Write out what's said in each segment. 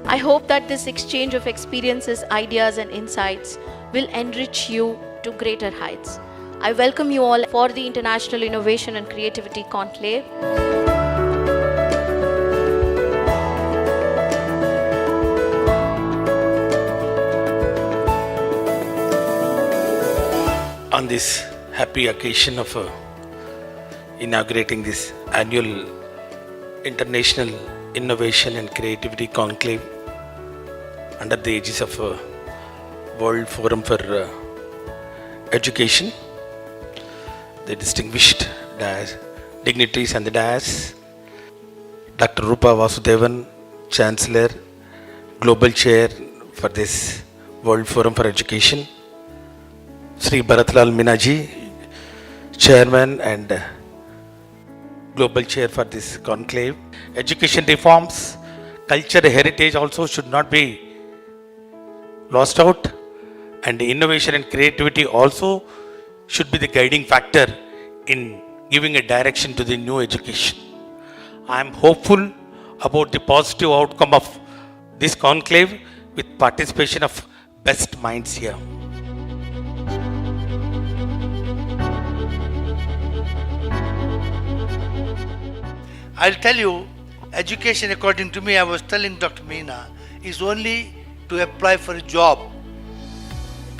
I hope that this exchange of experiences, ideas, and insights will enrich you to greater heights. I welcome you all for the International Innovation and Creativity Conclave. On this happy occasion of inaugurating this annual International Innovation and Creativity Conclave under the aegis of World Forum for Education, the distinguished dignitaries and the dais, Dr. Rupa Vasudevan, Chancellor, Global Chair for this World Forum for Education, Sri Bharatlal Minaji, Chairman and Global Chair for this conclave. Education reforms, culture, heritage also should not be lost out, and innovation and creativity also should be the guiding factor in giving a direction to the new education. I am hopeful about the positive outcome of this conclave with participation of best minds here. I'll tell you, education according to me, I was telling Dr. Meena, is only to apply for a job.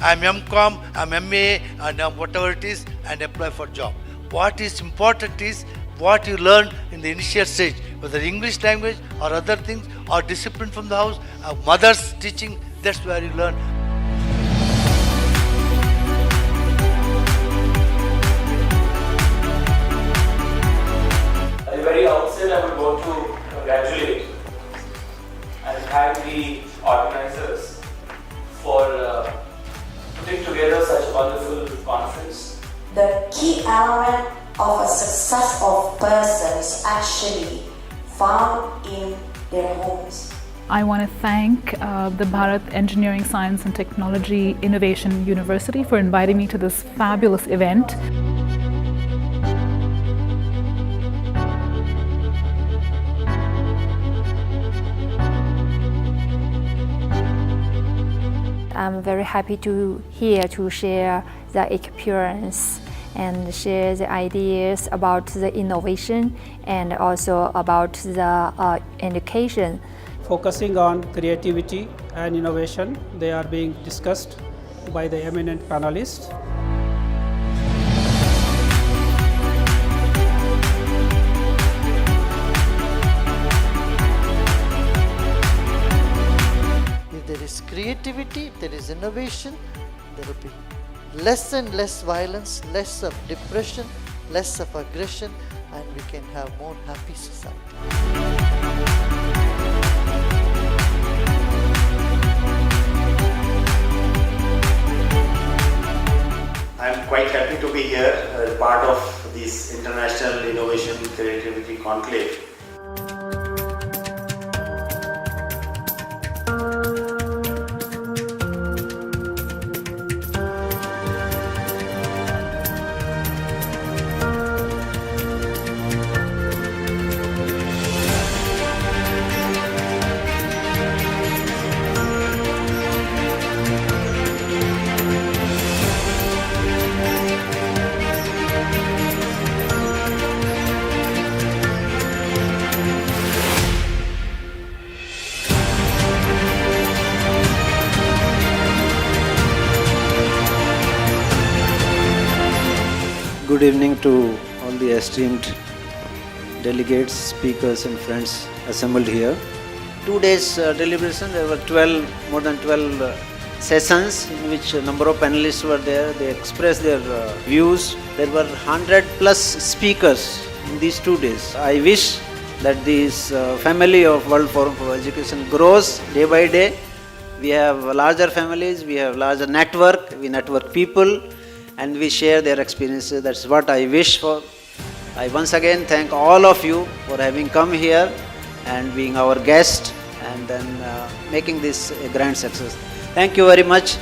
I'm MCOM, I'm MA, and I'm whatever it is, and apply for job. What is important is what you learn in the initial stage, whether English language or other things, or discipline from the house, mother's teaching, that's where you learn. At the very outset, I would want to congratulate and thank the organizers for putting together such a wonderful conference. The key element of a success of person is actually found in their homes. I want to thank the Bharat Engineering, Science and Technology Innovation University for inviting me to this fabulous event. I'm very happy to share the experience and share the ideas about the innovation and also about the education. Focusing on creativity and innovation, they are being discussed by the eminent panelists. If there is creativity, if there is innovation, there will be less and less violence, less of depression, less of aggression, and we can have more happy society. I am quite happy to be here as part of this International Innovation Creativity Conclave. Good evening to all the esteemed delegates, speakers and friends assembled here. 2 days deliberation, there were more than 12 sessions in which a number of panelists were there. They expressed their views. There were 100 plus speakers in these 2 days. I wish that this family of World Forum for Education grows day by day. We have larger families, we have larger network, we network people and we share their experiences. That's what I wish for. I once again thank all of you for having come here and being our guest and then making this a grand success. Thank you very much.